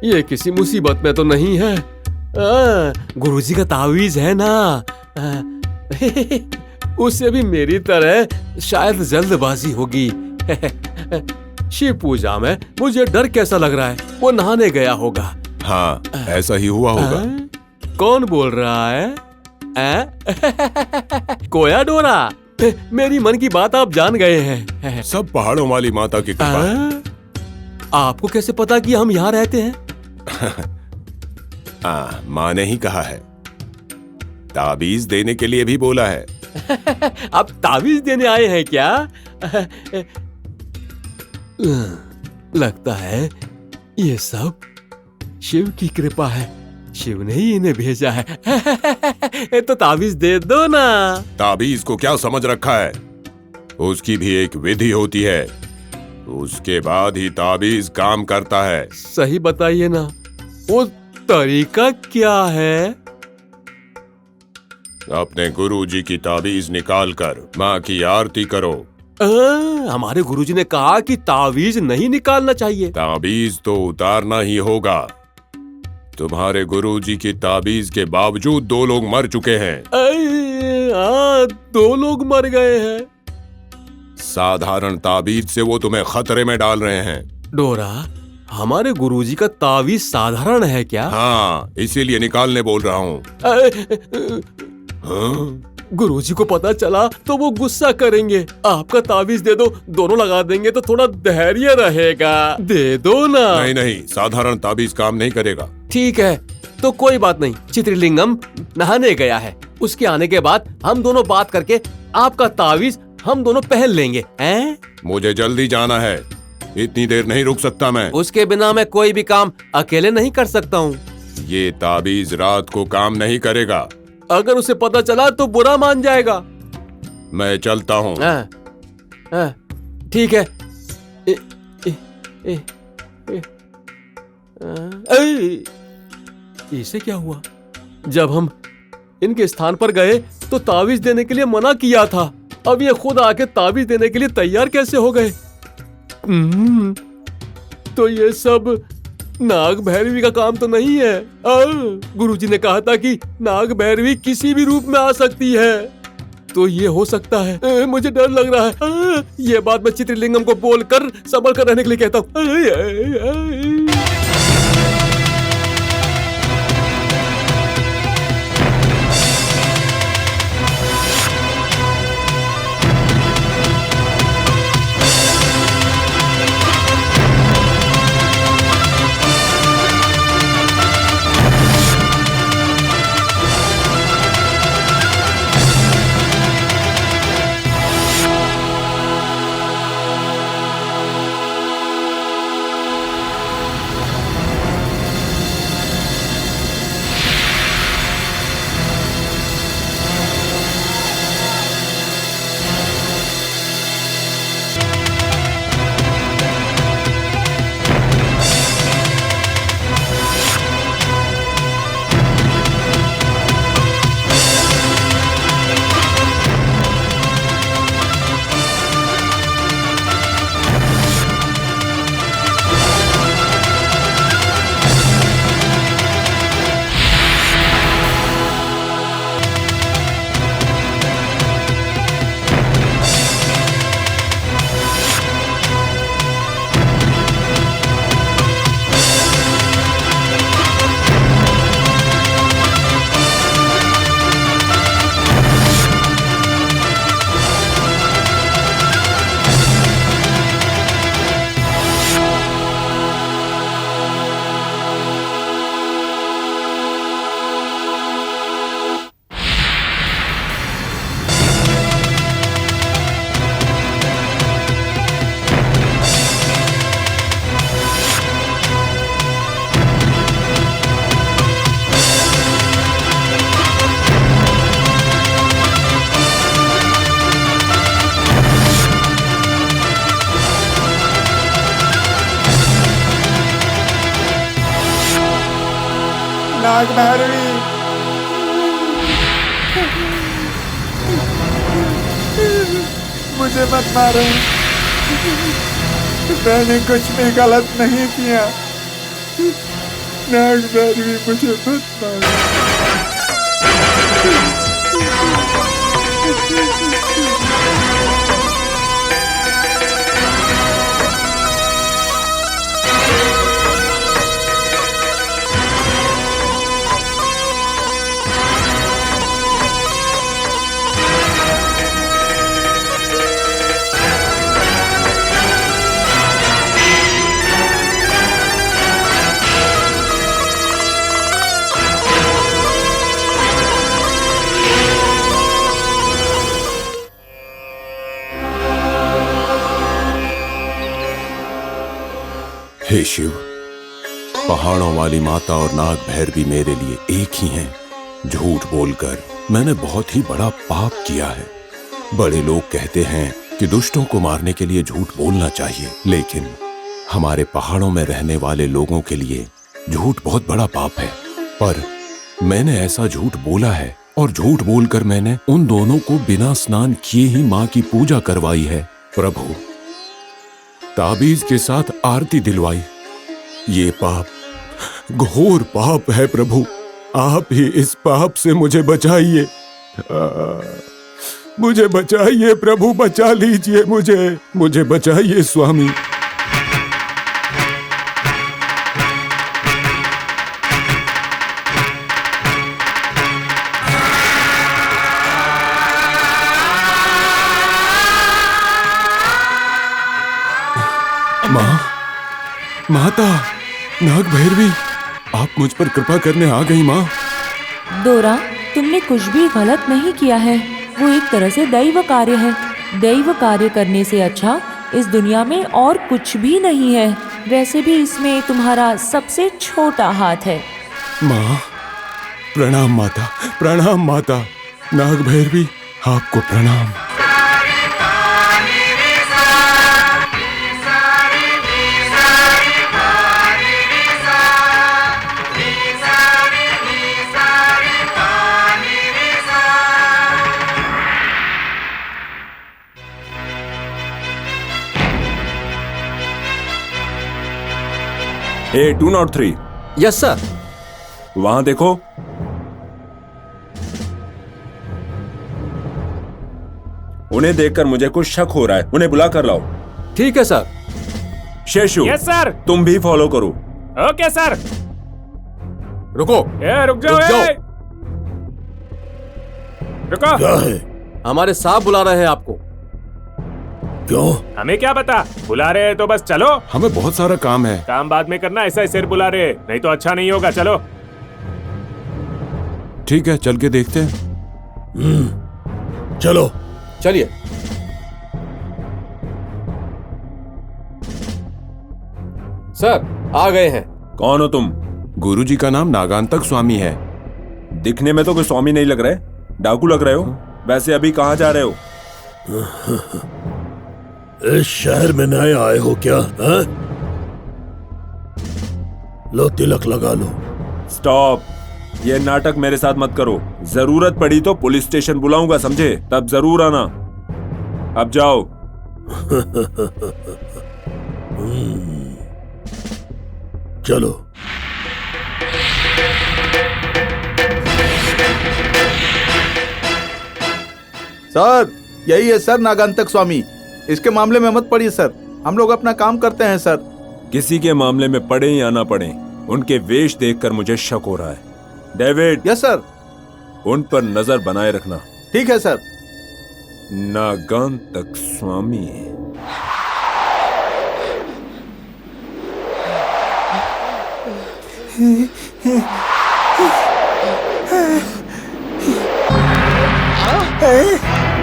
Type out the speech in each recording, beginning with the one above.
ये किसी मुसीबत में तो नहीं है? गुरुजी का तावीज है ना। उससे भी मेरी तरह शायद जल्दबाजी होगी। शिव पूजा में मुझे डर कैसा लग रहा है, वो नहाने गया होगा। हाँ, ऐसा ही हुआ होगा। कौन बोल रहा है? कोया डोरा, मेरी मन की बात आप जान गए हैं। सब पहाड़ों वाली माता की कृपा है। आपको कैसे पता कि हम यहाँ रहते हैं? माँ ने ही कहा है। ताबीज देने के लिए भी बोला है। आप ताबीज देने आए हैं क्या? लगता है ये सब शिव की कृपा है। शिव ने ही इन्हें भेजा है। तो ताबीज दे दो ना। ताबीज को क्या समझ रखा है? उसकी भी एक विधि होती है, उसके बाद ही ताबीज काम करता है। सही बताइए ना, वो तरीका क्या है? अपने गुरुजी की ताबीज निकालकर माँ की आरती करो। हमारे गुरुजी ने कहा कि ताबीज नहीं निकालना चाहिए। ताबीज तो उतारना ही होगा। तुम्हारे गुरुजी की ताबीज के बावजूद 2 लोग मर चुके हैं। 2 लोग मर गए हैं। साधारण ताबीज से वो तुम्हें खतरे में डाल रहे हैं। डोरा, हमारे गुरुजी का ताबीज साधारण है क्या? हाँ, इसीलिए निकालने बोल रहा हूँ। गुरुजी को पता चला तो वो गुस्सा करेंगे। आपका ताबीज दे दो, दोनों लगा देंगे तो थोड़ा धैर्य रहेगा। दे दो ना। नहीं नहीं, साधारण ताबीज काम नहीं करेगा। ठीक है, तो कोई बात नहीं। चित्रलिंगम नहाने गया है, उसके आने के बाद हम दोनों बात करके आपका ताबीज हम दोनों पहन लेंगे। हैं? मुझे जल्दी जाना है, इतनी देर नहीं रुक सकता मैं। उसके बिना मैं कोई भी काम अकेले नहीं कर सकता हूँ। ये ताबीज रात को काम नहीं करेगा। अगर उसे पता चला तो बुरा मान जाएगा। मैं चलता हूँ। ठीक है। इसे क्या हुआ? जब हम इनके स्थान पर गए तो ताबीज देने के लिए मना किया था। अब ये खुद आके ताबीज देने के लिए तैयार कैसे हो गए? तो ये सब नाग भैरवी का काम तो नहीं है। गुरुजी ने कहा था कि नाग भैरवी किसी भी रूप में आ सकती है, तो ये हो सकता है। मुझे डर लग रहा है। ये बात मैं चित्रलिंगम को बोलकर संभल कर रहने के लिए कहता हूँ। नाग भैरवी, मुझे मत मारो। मैंने कुछ भी गलत नहीं किया। नाग भैरवी मुझे मत मारो। हे शिव, पहाड़ों वाली माता और नाग भैरवी मेरे लिए एक ही हैं। झूठ बोलकर मैंने बहुत ही बड़ा पाप किया है। बड़े लोग कहते हैं कि दुष्टों को मारने के लिए झूठ बोलना चाहिए, लेकिन हमारे पहाड़ों में रहने वाले लोगों के लिए झूठ बहुत बड़ा पाप है। पर मैंने ऐसा झूठ बोला है और झूठ बोलकर मैंने उन दोनों को बिना स्नान किए ही माँ की पूजा करवाई है। प्रभु, ताबीज के साथ आरती दिलवाई। ये पाप घोर पाप है प्रभु, आप ही इस पाप से मुझे बचाइए। मुझे बचाइए प्रभु, बचा लीजिए मुझे बचाइए स्वामी। माँ, माता, नाग भैरवी, आप मुझ पर कृपा करने आ गई माँ। दोरा, तुमने कुछ भी गलत नहीं किया है। वो एक तरह से दैव कार्य है। दैव कार्य करने से अच्छा इस दुनिया में और कुछ भी नहीं है। वैसे भी इसमें तुम्हारा सबसे छोटा हाथ है। माँ, प्रणाम माता, प्रणाम माता। नाग भैरवी, आपको प्रणाम। ए 203, यस सर। वहां देखो। उन्हें देखकर मुझे कुछ शक हो रहा है, उन्हें बुला कर लाओ। ठीक है सर। शेषु, यस सर। तुम भी फॉलो करो। Okay sir. रुको, रुक जाओ। रुको। क्या है? हमारे साहब बुला रहे हैं आपको। क्यों? हमें क्या पता, बुला रहे हैं तो बस चलो। हमें बहुत सारा काम है। काम बाद में करना, ऐसा ही सिर बुला रहे हैं, नहीं तो अच्छा नहीं होगा। चलो। ठीक है, चल के देखते हैं। चलो। चलिए। सर, आ गए हैं। कौन हो तुम? गुरुजी का नाम नागांतक स्वामी है। दिखने में तो कोई स्वामी नहीं लग रहे, डाकू लग रहे हो। वैसे अभी कहाँ जा रहे हो? इस शहर में नए आए हो क्या? हाँ? लो, तिलक लगा लो। स्टॉप, ये नाटक मेरे साथ मत करो। जरूरत पड़ी तो पुलिस स्टेशन बुलाऊंगा, समझे? तब जरूर आना। अब जाओ। चलो। सर, यही है सर नागांतक स्वामी। इसके मामले में मत पड़िए सर, हम लोग अपना काम करते हैं सर। किसी के मामले में पड़े या ना पड़े, उनके वेश देखकर मुझे शक हो रहा है। डेविड। Yes sir. उन पर नजर बनाए रखना। ठीक है सर। नागांतक स्वामी।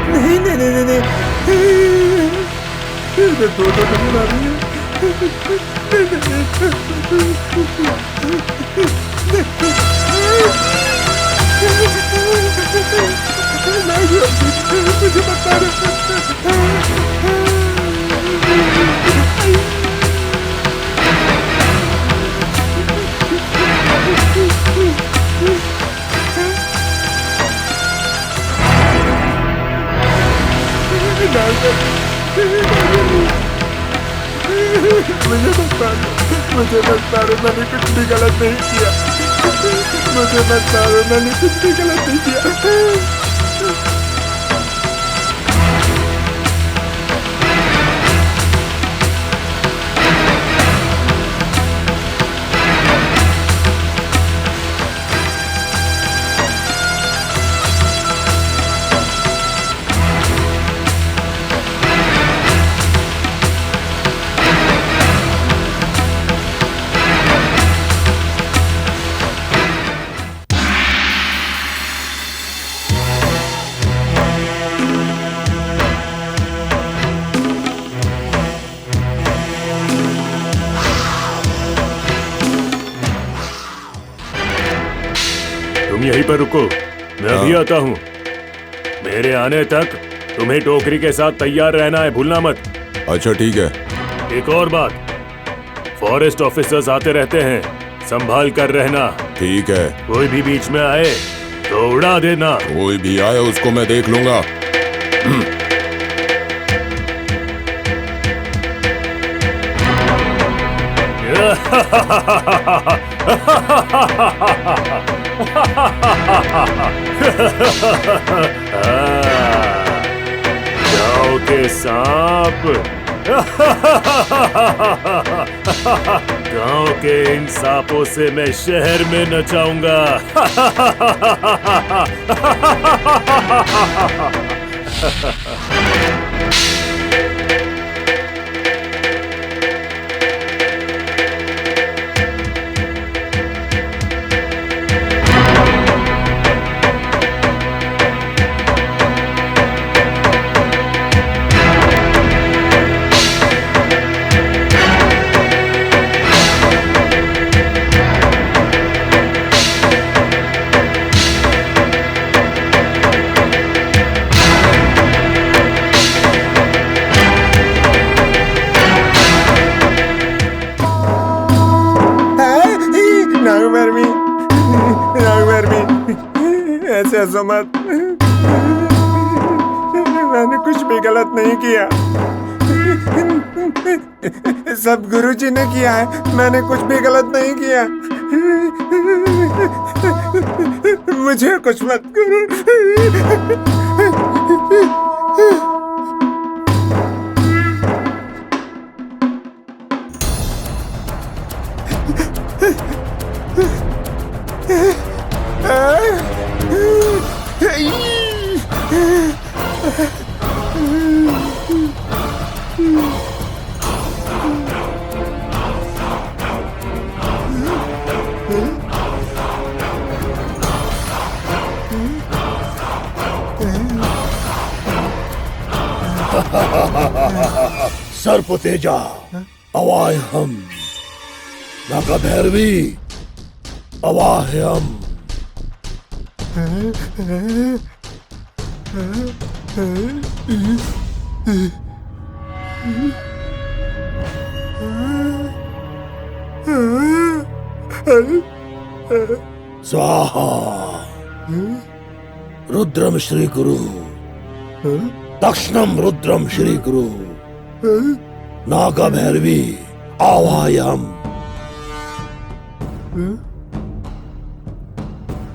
नहीं नहीं नहीं नहीं, दो नजर आ रही है। मुझे बता मुझे बता मुझे मत मारो, मैंने कुछ भी गलत नहीं किया। मुझे मत मारो, मैंने कुछ भी गलत नहीं किया। तुम यहीं पर रुको, मैं अभी आता हूँ। मेरे आने तक तुम्हें टोकरी के साथ तैयार रहना है, भूलना मत। अच्छा ठीक है। एक और बात, फॉरेस्ट ऑफिसर्स आते रहते हैं, संभाल कर रहना। ठीक है, कोई भी बीच में आए तो उड़ा देना। कोई भी आए उसको मैं देख लूंगा। जाओ के सांप। गांव के इन सांपों से मैं शहर में नचाऊंगा। ऐसे हंसो मत, मैंने कुछ भी गलत नहीं किया। सब गुरुजी ने किया है, मैंने कुछ भी गलत नहीं किया। मुझे कुछ मत करो। सर्प तेजा अवाय हम, नागा भैरवी अवाय हम। स्वाहा रुद्रम श्री गुरु, दक्षिणम रुद्रम श्री गुरु, नागा भैरवी आवायम।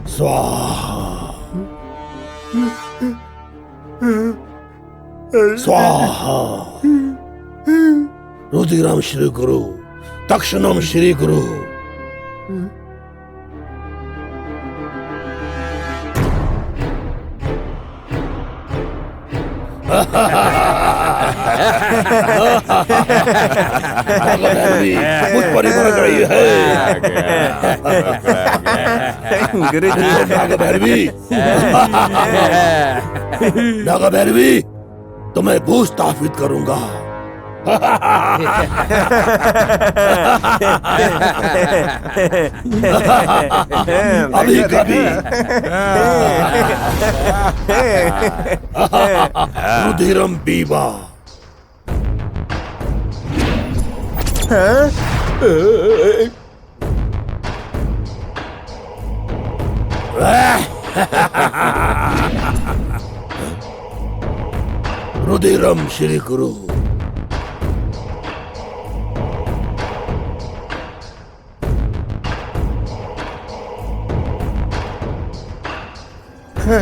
स्वाहा स्वाहा रुद्रम श्री गुरु, दक्षिणम श्री गुरु। मुझ पर ही मर गई है नागा भैरवी। नागा भैरवी, तुम्हें भूत स्थापित करूंगा। अभी कभी रुधिरम पीवा। रुधिरम श्री गुरु। हाँ,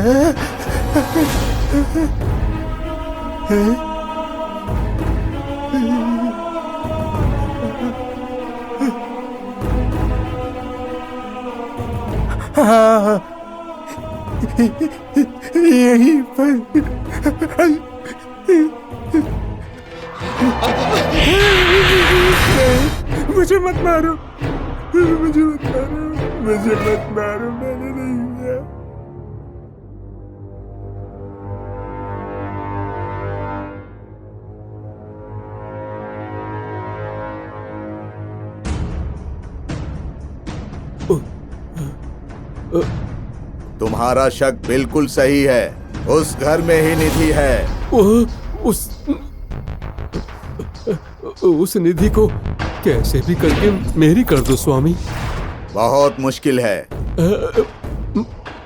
यहीं पर। मुझे मत मारो, मुझे मत मारो, मुझे मत मारो, मैंने नहीं किया। तुम्हारा शक बिल्कुल सही है। उस घर में ही निधि है। उस निधि को कैसे भी करके मेरी कर दो स्वामी। बहुत मुश्किल है।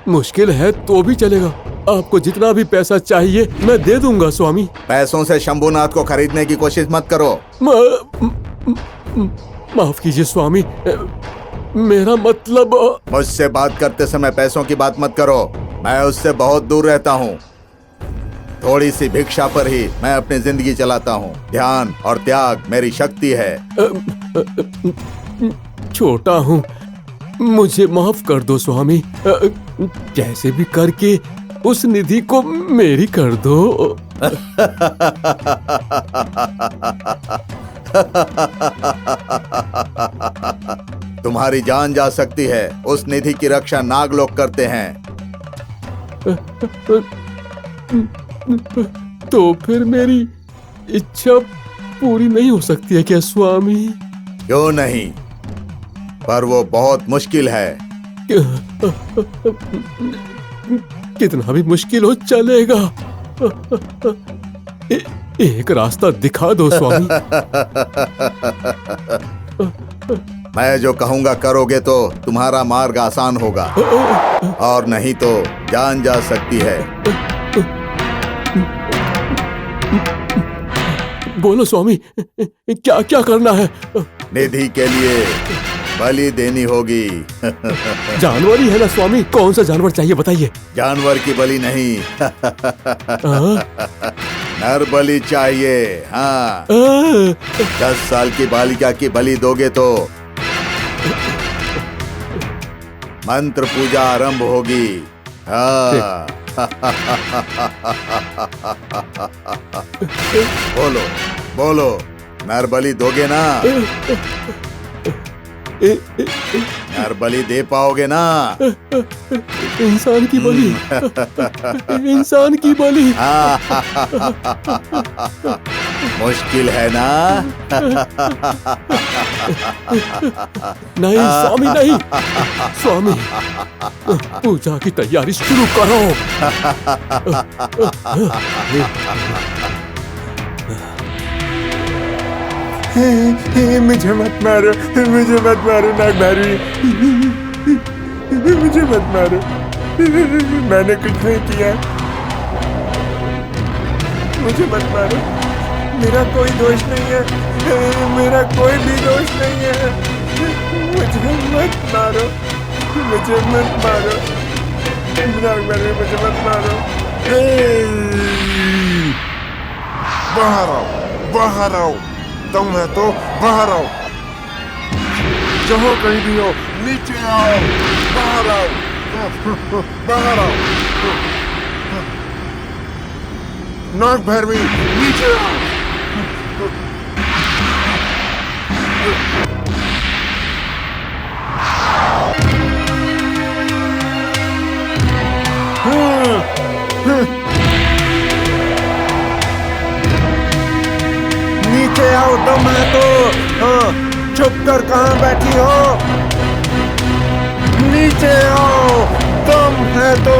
मुश्किल है तो भी चलेगा। आपको जितना भी पैसा चाहिए मैं दे दूंगा स्वामी। पैसों से शंभुनाथ को खरीदने की कोशिश मत करो। माफ कीजिए स्वामी, मेरा मतलब। मुझसे बात करते समय पैसों की बात मत करो। मैं उससे बहुत दूर रहता हूँ। थोड़ी सी भिक्षा पर ही मैं अपनी जिंदगी चलाता हूँ। ध्यान और त्याग मेरी शक्ति है। छोटा हूँ, मुझे माफ कर दो स्वामी। कैसे भी करके उस निधि को मेरी कर दो। तुम्हारी जान जा सकती है। उस निधि की रक्षा नाग लोग करते हैं। तो फिर मेरी इच्छा पूरी नहीं हो सकती है क्या स्वामी? क्यों नहीं, पर वो बहुत मुश्किल है। कितना भी मुश्किल हो चलेगा। एक रास्ता दिखा दो स्वामी। मैं जो कहूंगा करोगे तो तुम्हारा मार्ग आसान होगा, और नहीं तो जान जा सकती है। बोलो स्वामी, क्या क्या करना है? निधि के लिए बलि देनी होगी। जानवर ही है ना स्वामी? कौन सा जानवर चाहिए बताइए। जानवर की बलि नहीं, नर बलि चाहिए। हाँ, 10 साल की बालिका की बलि दोगे तो मंत्र पूजा आरंभ होगी। हाँ। बोलो बोलो, नर बलि दोगे ना? नर बलि दे पाओगे ना? इंसान की बलि। इंसान की बलि। मुश्किल है ना? नहीं स्वामी, नहीं स्वामी, पूजा की तैयारी शुरू करो। मुझे मत मारो, मुझे मत मारो नागभैरवी, मुझे मत मारो। मैंने कुछ नहीं किया, मुझे मत मारो। मेरा कोई दोष नहीं है, मेरा कोई भी दोष नहीं है। मुझे मत मारो, मुझे मत मारो नागभैरवी, मुझे मत मारो। बाहर आओ, बाहर आओ। तुम है तो बाहर आओ। जहाँ कहीं भी हो, नीचे आओ, बाहर आओ, बाहर आओ। नागभैरवी, नीचे आओ। नीचे आओ, तुम है तो। हाँ, छुप कर कहाँ बैठी हो? नीचे आओ, तुम है तो।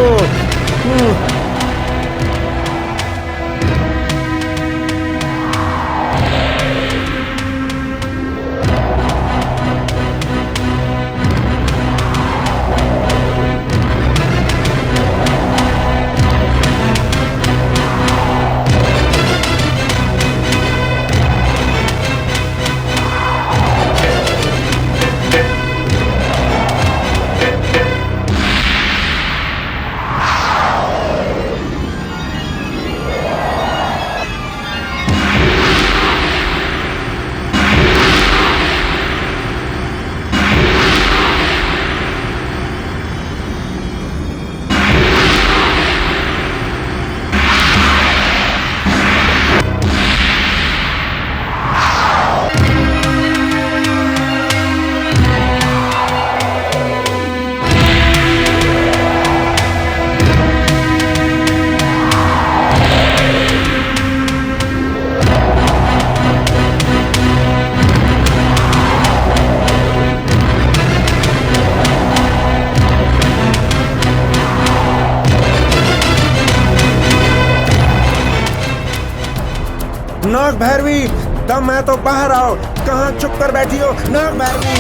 नाग भैरवी, दम है तो बाहर आओ। कहाँ चुप कर बैठी हो नाग भैरवी?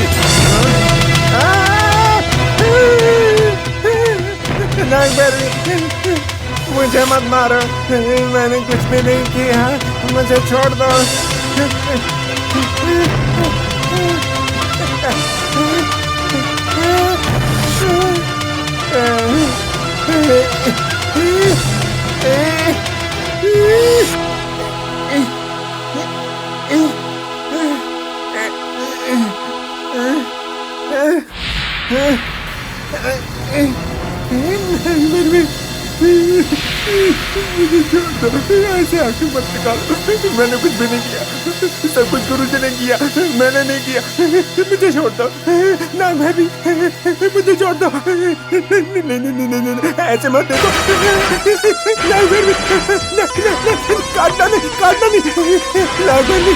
नाग भैरवी, मुझे मत मारो, मैंने कुछ भी नहीं किया, मुझे छोड़ दो। ऐसे आंखें मत निकालो, मैंने कुछ भी नहीं किया, सब कुछ गुरुजी ने किया, मैंने नहीं किया। मुझे छोड़ दो ना भाभी, मुझे छोड़ दो। नहीं नहीं नहीं नहीं नहीं, ऐसे मत देखो। नहीं भाभी, काटना नहीं, काटना नहीं, ना भाभी।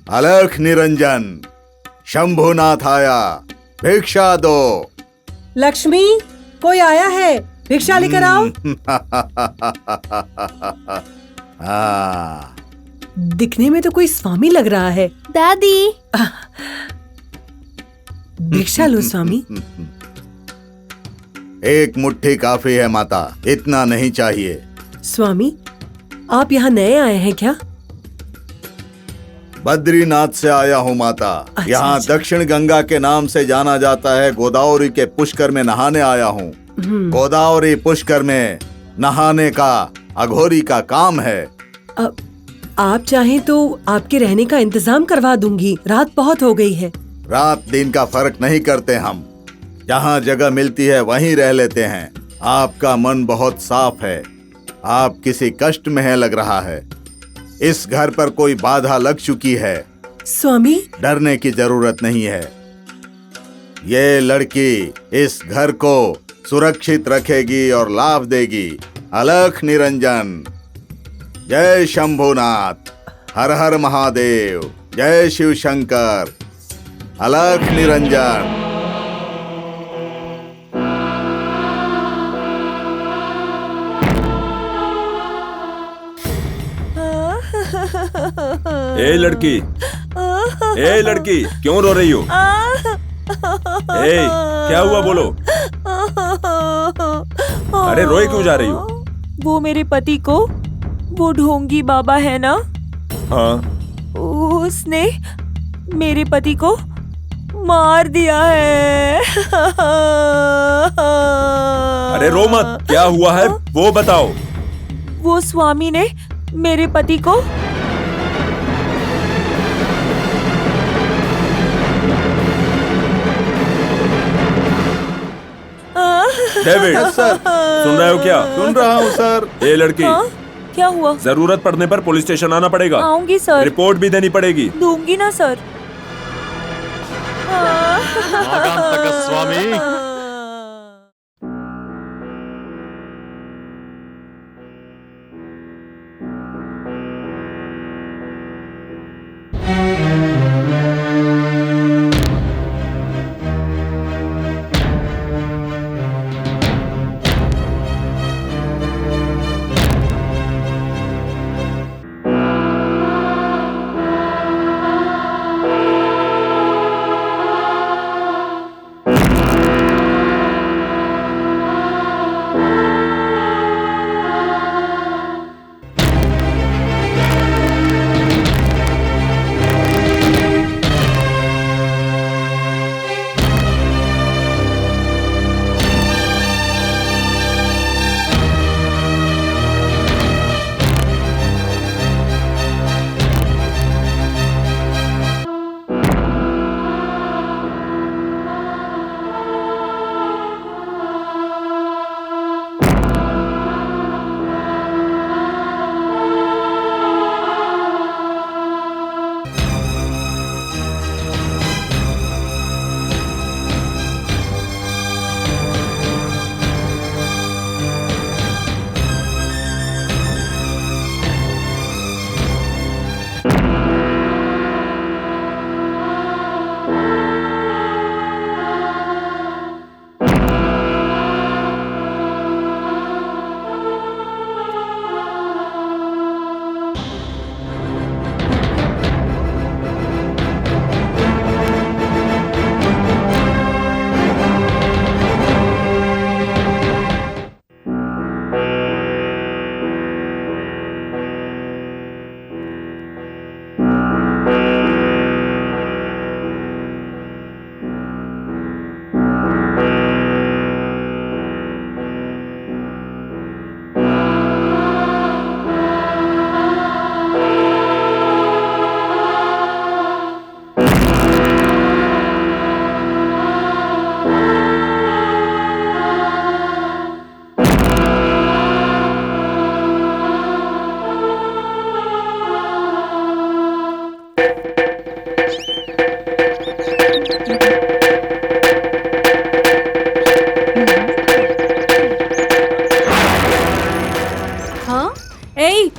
अलख निरंजन, शंभुनाथ आया, भिक्षा दो। लक्ष्मी, कोई आया है, भिक्षा लेकर आओ। हाँ। दिखने में तो कोई स्वामी लग रहा है। दादी, भिक्षा लो स्वामी। एक मुट्ठी काफी है माता, इतना नहीं चाहिए। स्वामी, आप यहाँ नए आए हैं क्या? बद्रीनाथ से आया हूँ माता। यहाँ दक्षिण गंगा के नाम से जाना जाता है। गोदावरी के पुष्कर में नहाने आया हूँ। गोदावरी पुष्कर में नहाने का अघोरी का काम है। आप चाहें तो आपके रहने का इंतजाम करवा दूंगी, रात बहुत हो गई है। रात दिन का फर्क नहीं करते हम, जहाँ जगह मिलती है वहीं रह लेते हैं। आपका मन बहुत साफ है, आप किसी कष्ट में है लग रहा है। इस घर पर कोई बाधा लग चुकी है। स्वामी, डरने की जरूरत नहीं है। ये लड़की इस घर को सुरक्षित रखेगी और लाभ देगी। अलख निरंजन, जय शंभुनाथ, हर हर महादेव, जय शिव शंकर। अलख निरंजन। ए लड़की, ए लड़की, क्यों रो रही हो? ए, क्या हुआ बोलो? अरे रोए क्यों जा रही हो? वो मेरे पति को, वो ढोंगी बाबा है ना, हाँ, उसने मेरे पति को मार दिया है। अरे रो मत, क्या हुआ है वो बताओ। वो स्वामी ने मेरे पति को डेविड, सुन रहे हो क्या? सुन रहा हूँ सर। ए लड़की, हाँ? क्या हुआ? जरूरत पड़ने पर पुलिस स्टेशन आना पड़ेगा। आऊंगी सर। रिपोर्ट भी देनी पड़ेगी। दूंगी ना सर। स्वामी,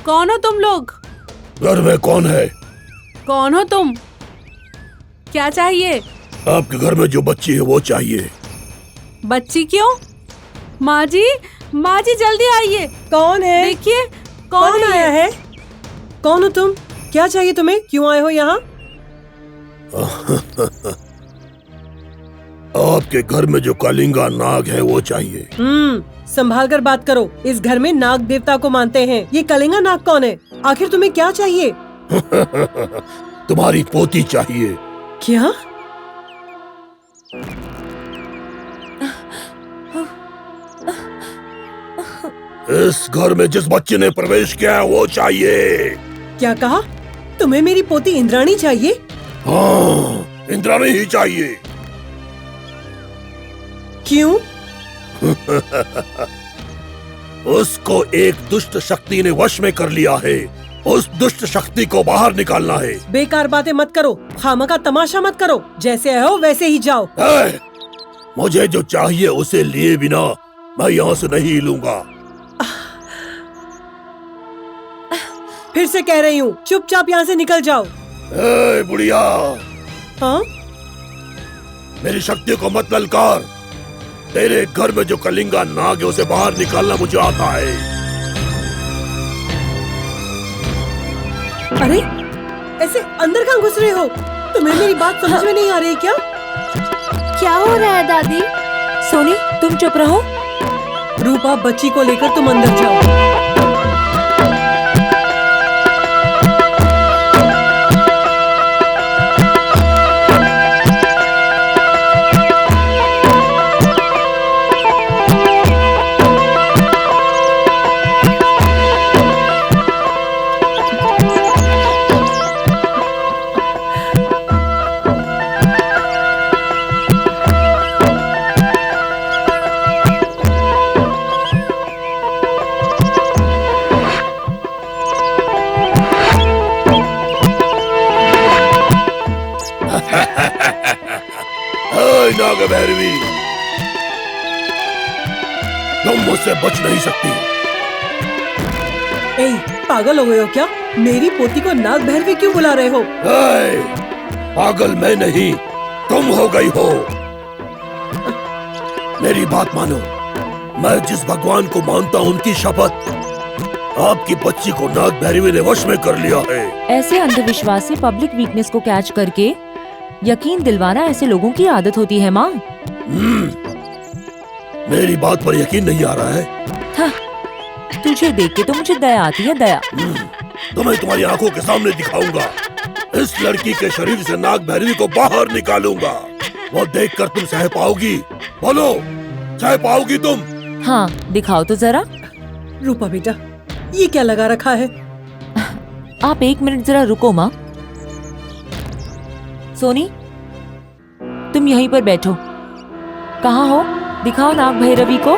कौन हो तुम लोग? घर में कौन है? कौन हो तुम? क्या चाहिए? आपके घर में जो बच्ची है वो चाहिए। बच्ची क्यों? माँ जी जल्दी आइए। कौन है? देखिए कौन आया है? कौन हो तुम? क्या चाहिए तुम्हें? क्यों आए हो यहाँ? आपके घर में जो कलिंगा नाग है वो चाहिए। संभाल कर बात करो। इस घर में नाग देवता को मानते हैं। ये कलिंगा नाग कौन है? आखिर तुम्हें क्या चाहिए? तुम्हारी पोती चाहिए। क्या? इस घर में जिस बच्चे ने प्रवेश किया है वो चाहिए। क्या कहा? तुम्हें मेरी पोती इंद्राणी चाहिए? हाँ, इंद्राणी ही चाहिए। क्यों? उसको एक दुष्ट शक्ति ने वश में कर लिया है। उस दुष्ट शक्ति को बाहर निकालना है। बेकार बातें मत करो, खामखा तमाशा मत करो। जैसे आए हो वैसे ही जाओ। मुझे जो चाहिए उसे लिए बिना मैं यहाँ से नहीं लूंगा। फिर से कह रही हूँ, चुपचाप यहाँ से निकल जाओ। बुढ़िया, हाँ? मेरी शक्ति को मत ललकार। तेरे घर में जो कलिंगा नाग है उसे बाहर निकालना मुझे आता है। अरे ऐसे अंदर कहाँ घुस रहे हो? तुम्हें मेरी बात समझ में नहीं आ रही क्या? क्या हो रहा है दादी? सोनी तुम चुप रहो। रूपा, बच्ची को लेकर तुम अंदर जाओ। नाग भैरवी, तुम मुझसे बच नहीं सकती। ए, पागल हो गए हो क्या? मेरी पोती को नाग भैरवी क्यों बुला रहे हो? पागल मैं नहीं, तुम हो गई हो। मेरी बात मानो, मैं जिस भगवान को मानता हूँ उनकी शपथ, आपकी बच्ची को नाग भैरवी ने वश में कर लिया है। ऐसे अंधविश्वास से पब्लिक वीकनेस को कैच करके यकीन दिलवाना ऐसे लोगों की आदत होती है माँ। मेरी बात पर यकीन नहीं आ रहा है? हाँ, तुझे देख के तो मुझे दया आती है, दया। तुम्हें तुम्हारी आंखों के सामने दिखाऊंगा। इस लड़की के शरीर से नाग भैरवी को बाहर निकालूंगा। वो देखकर तुम सह पाओगी? बोलो, सह पाओगी तुम? हाँ, दिखाओ तो जरा। रूपा बेटा, ये क्या लगा रखा है? आप 1 मिनट जरा रुको माँ। सोनी, तुम यहीं पर बैठो। कहाँ हो? दिखाओ नाग भैरवी को।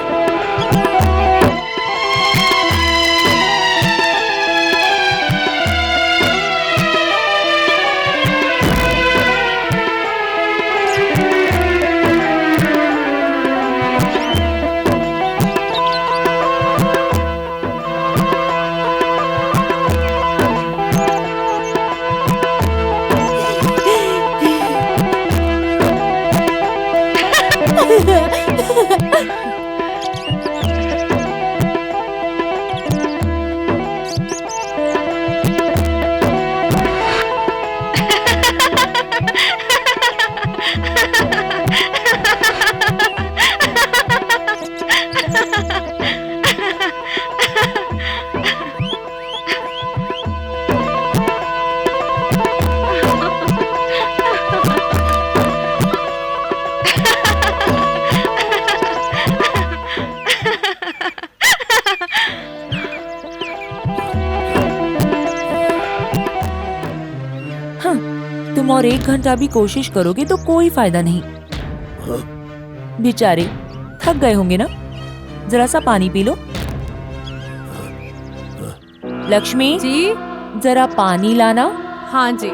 तुम और 1 घंटा भी कोशिश करोगे तो कोई फायदा नहीं। बेचारे थक गए होंगे ना, जरा सा पानी पी लो। लक्ष्मी जी, जरा पानी लाना। हाँ जी।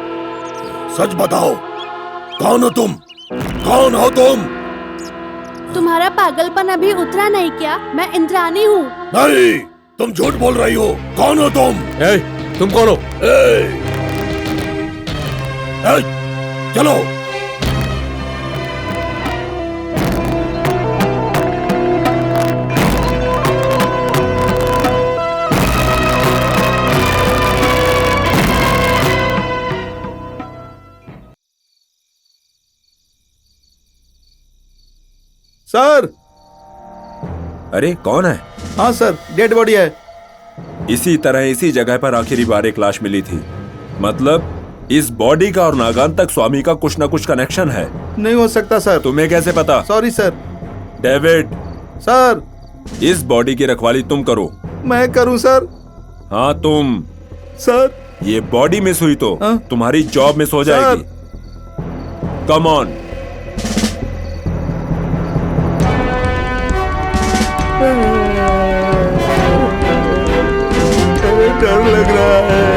सच बताओ, कौन हो तुम? कौन हो तुम? तुम्हारा पागलपन अभी उतरा नहीं क्या? मैं इंद्रानी हूँ। नहीं, तुम झूठ बोल रही हो। कौन हो तुम? तुम कौन हो? चलो। सर। अरे कौन है? हाँ सर, डेड बॉडी है। इसी तरह इसी जगह पर आखिरी बार एक लाश मिली थी। मतलब इस बॉडी का और नागांतक स्वामी का कुछ न कुछ कनेक्शन है। नहीं हो सकता सर। तुम्हें कैसे पता? Sorry sir. डेविड। सर। इस बॉडी की रखवाली तुम करो। मैं करूं सर? हाँ तुम। सर। ये बॉडी मिस हुई तो तुम्हारी जॉब मिस हो जाएगी। Come on. डर लग रहा है।